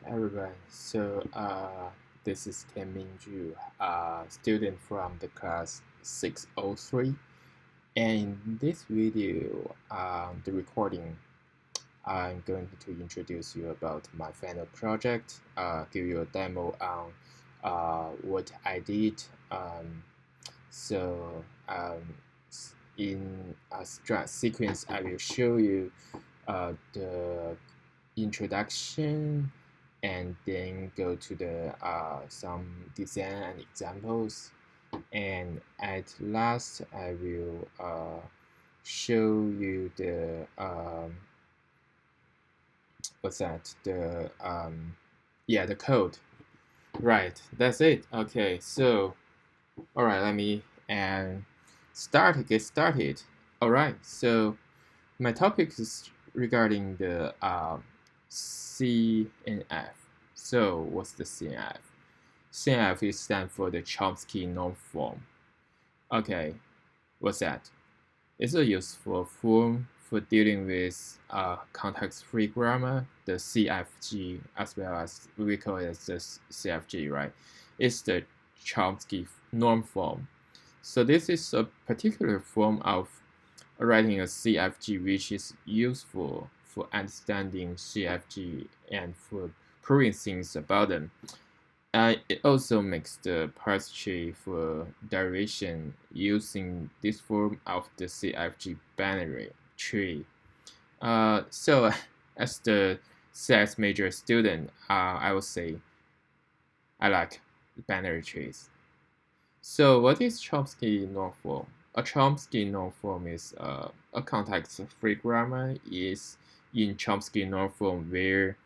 everyone. This is Tian Mingju, student from the class 603. And in this video, the recording, I'm going to introduce you about my final project, give you a demo on what I did. So in a sequence, I will show you the introduction and then go to the some design and examples, and at last I will show you the what's that the yeah, the code. Right, that's it. Okay, so all right, let me and get started. All right, so my topic is regarding the CNF. So what's the CNF? CNF is stand for the Chomsky norm form. Okay, what's that? It's a useful form for dealing with context-free grammar, the CFG, as well as we call it as the CFG, right? It's the Chomsky norm form. So this is a particular form of writing a CFG which is useful for understanding CFG and for proving things about them. It also makes the parse tree for derivation using this form of the CFG binary tree. So, as the CS major student, I would say I like binary trees. So, what is Chomsky norm form? A Chomsky norm form is a context-free grammar is in Chomsky norm form where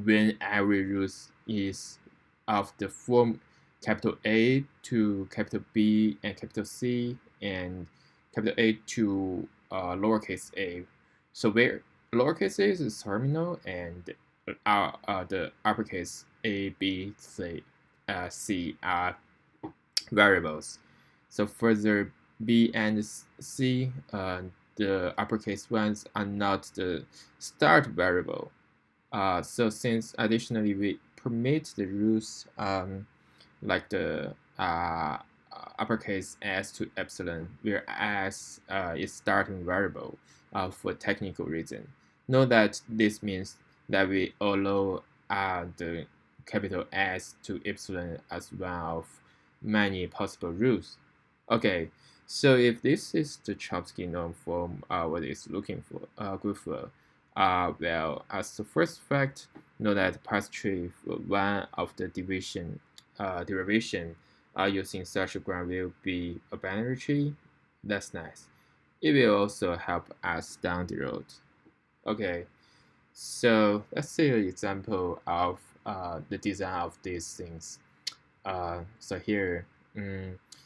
when every root is of the form capital A to capital B and capital C and capital A to lowercase a. So where lowercase a is terminal and the uppercase A, B, C are variables. So further B and C, the uppercase ones are not the start variable. So since additionally we permit the rules like the uppercase S to epsilon, where S is starting variable for technical reason. Note that this means that we allow the capital S to epsilon as one of many possible rules. Okay, so if this is the Chomsky norm form, what it's looking for, good for, well, as the first fact, know that parse tree for one of the derivation using such a gram will be a binary tree. That's nice. It will also help us down the road. Okay, so let's see an example of the design of these things. So here,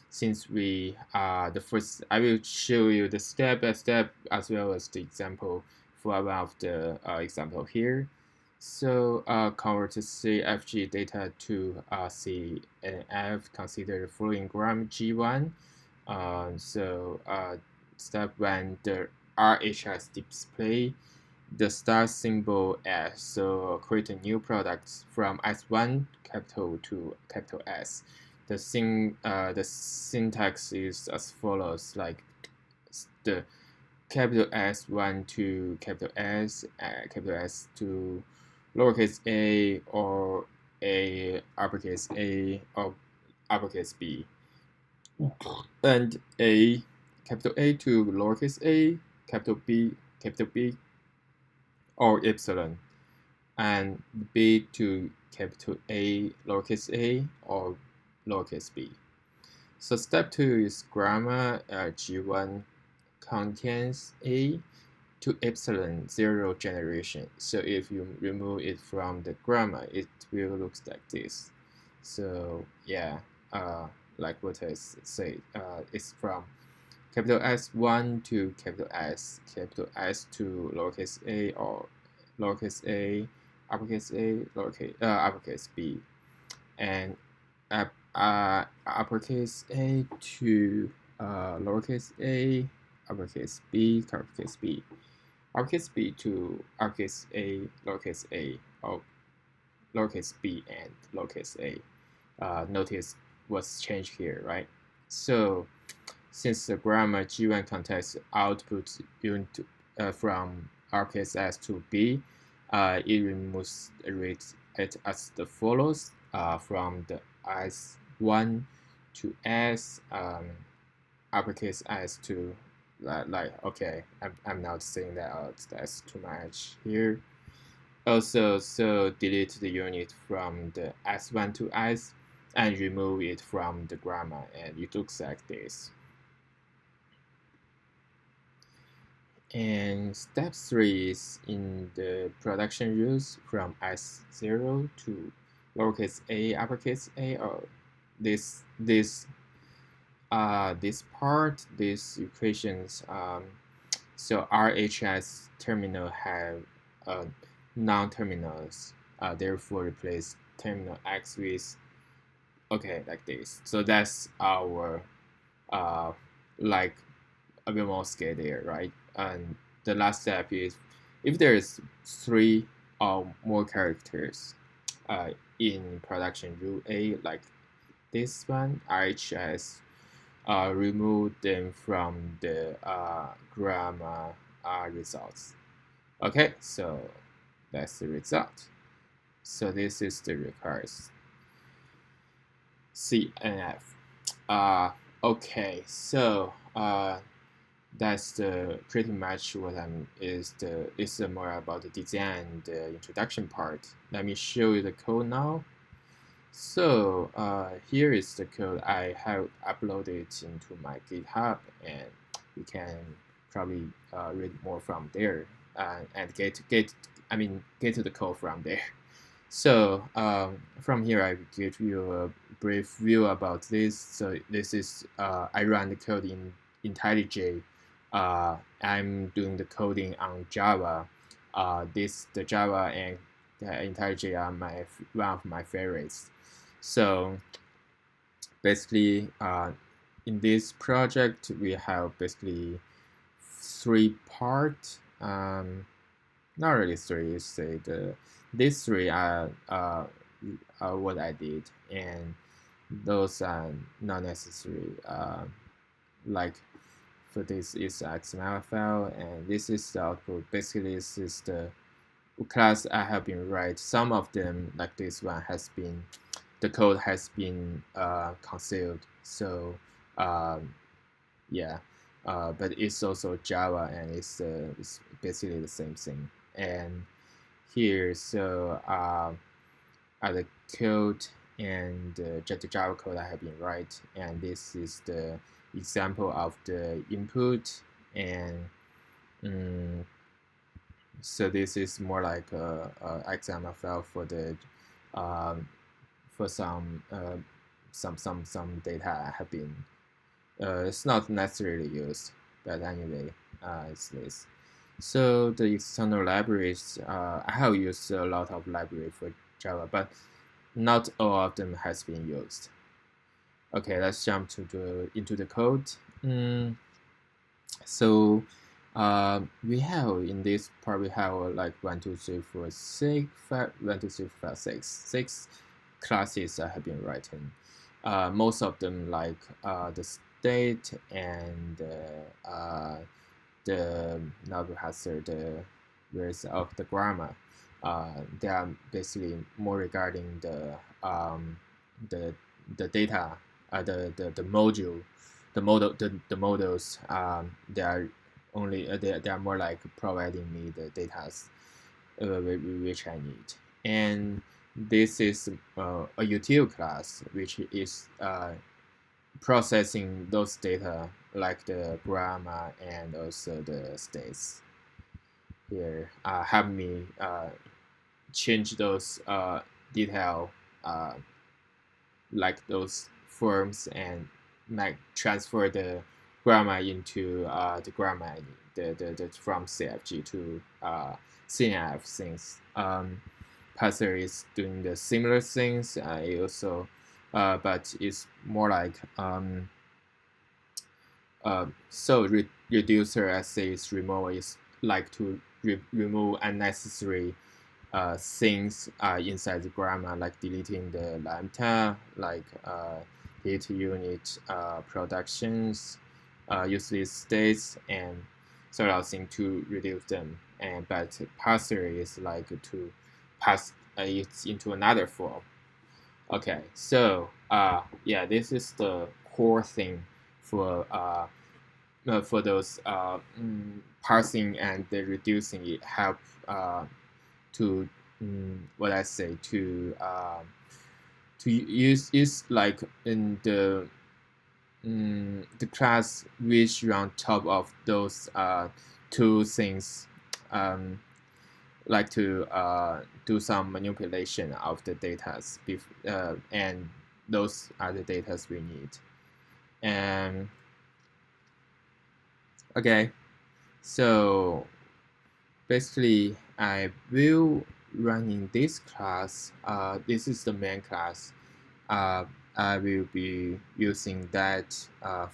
since we the first, I will show you the step by step as well as the example for one of the example here. So convert CFG data to CNF. Consider the following gram G1. Step one, the RHS display the star symbol S. So create a new product from S1 capital to capital S. The syntax is as follows, like the capital S1 to capital S to lowercase a or a uppercase A or uppercase B, and A capital A to lowercase a, capital B or epsilon, and B to capital A lowercase a or lowercase b. So step 2 is grammar. G1 contains A to epsilon 0 generation. So if you remove it from the grammar, it will look like this. So yeah, like what I said, it's from capital S1 to capital S to lowercase a or lowercase a, uppercase B, and uppercase A to lowercase a, uppercase B, uppercase B, uppercase B to uppercase A, lowercase a, or lowercase b and lowercase a. Notice what's changed here, right? So since the grammar G1 context output unit from uppercase S to B, it removes it as the follows from the S1 to S, uppercase S to okay, I'm not saying that out. That's too much here. Also, so delete the unit from the S1 to S and remove it from the grammar, and it looks like this. And step 3 is in the production rules from S0 to lowercase a, uppercase a, or this part, these equations. So RHS terminal have non-terminals. Therefore, replace terminal X with like this. So that's our like a bit more scale there, right? And the last step is if there's 3 or more characters in production rule A, like this one, RHS, remove them from the grammar results. Okay, so that's the result. So this is the recurse CNF. Okay, so that's the pretty much what is more about the design and the introduction part. Let me show you the code now. So here is the code I have uploaded into my GitHub, and you can probably read more from there and get to the code from there. So from here, I give you a brief view about this. So this is I run the code in IntelliJ. I'm doing the coding on Java. The Java and IntelliJ are one of my favorites. So basically, in this project, we have basically 3 parts. Not really 3. Say these 3 are what I did, and those are not necessary. Like for this is XML file, and this is the output. Basically, this is the class I have been write. Some of them, like this one, the code has been concealed. So yeah, but it's also Java, and it's basically the same thing. And here, so are the code and the Java code I have been write, and this is the example of the input, and so this is more like a XML file for the for some data I have been it's not necessarily used, but anyway, it's this. So the external libraries, I have used a lot of library for Java, but not all of them has been used. Okay, let's jump into the code. So we have in this part we have like 1, 2, 3, 4, 6, 5, 1, 2, 3, 4, 5, 6 classes that have been written. Most of them like the state and the Navigator, the rest of the grammar. They are basically more regarding the the data, the module, the models. They are only they are more like providing me the data which I need. And this is a util class which is processing those data like the grammar and also the states. Here, have me change those detail like those forms and like transfer the grammar into the grammar the from CFG to CNF things. Parser is doing the similar things. It also, but it's more like so reducer essays removal is like to remove unnecessary things inside the grammar, like deleting the lambda, like hit unit productions, useless states, and sort of thing to reduce them. And but parser is like to pass it into another form. Okay, so yeah, this is the core thing for those parsing and the reducing. It help to what I say to use like in the class which on top of those two things, like to do some manipulation of the data, and those are the data we need. And okay, so basically I will run in this class. This is the main class. I will be using that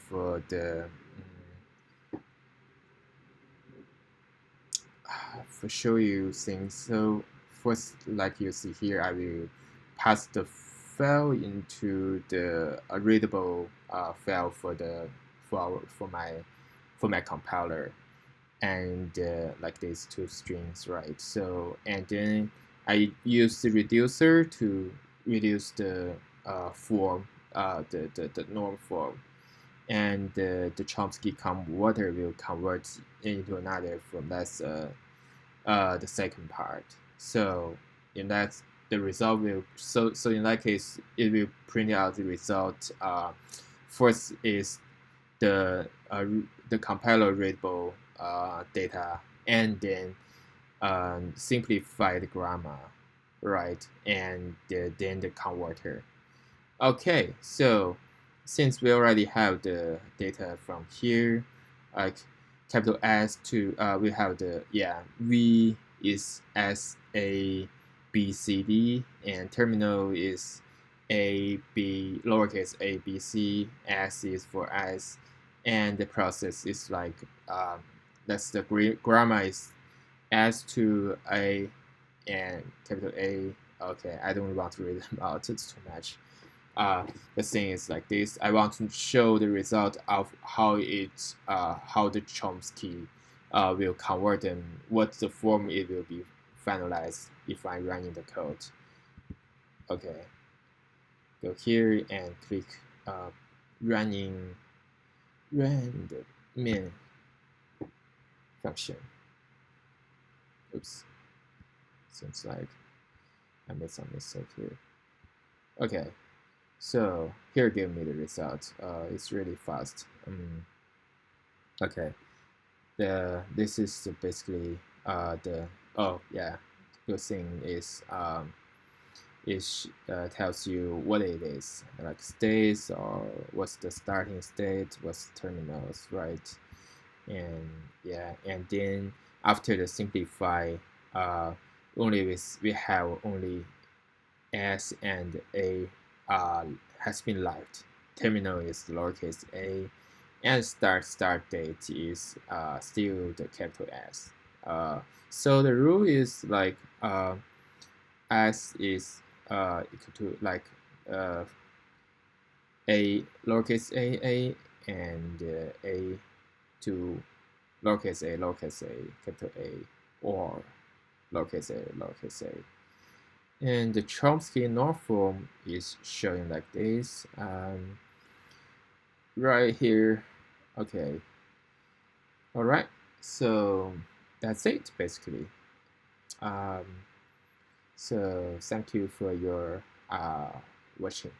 for the for show you things. So first, like you see here, I will pass the file into the readable file for my compiler, and like these two strings, right? So and then I use the reducer to reduce the form, the norm form, and the Chomsky converter will convert into another form. That's the second part. So in that, the result will so in that case it will print out the result. First is the compiler readable data, and then simplify the grammar, right? And then the converter. Okay, so since we already have the data from here, like capital S to we have the V is S A B C D, and terminal is A B lowercase a B C, S is for S, and the process is like that's the grammar is S to A and capital A. Okay, I don't want to read them out, it's too much. The thing is like this. I want to show the result of how the Chomsky will convert them, what the form it will be finalized if I'm running the code. Okay, go here and click running run the main function. Oops, seems like I made some mistake here. Okay. So here give me the result. It's really fast. Okay. This is basically the good thing is tells you what it is, like states or what's the starting state, what's terminals, right? And yeah, and then after the simplify, we have only S and A has been left. Terminal is lowercase a, and start date is still the capital S. So the rule is like S is equal to like a lowercase a and a to lowercase a capital A, or lowercase a. And the Chomsky norm form is showing like this, right here. Okay. All right. So that's it basically. So thank you for your watching.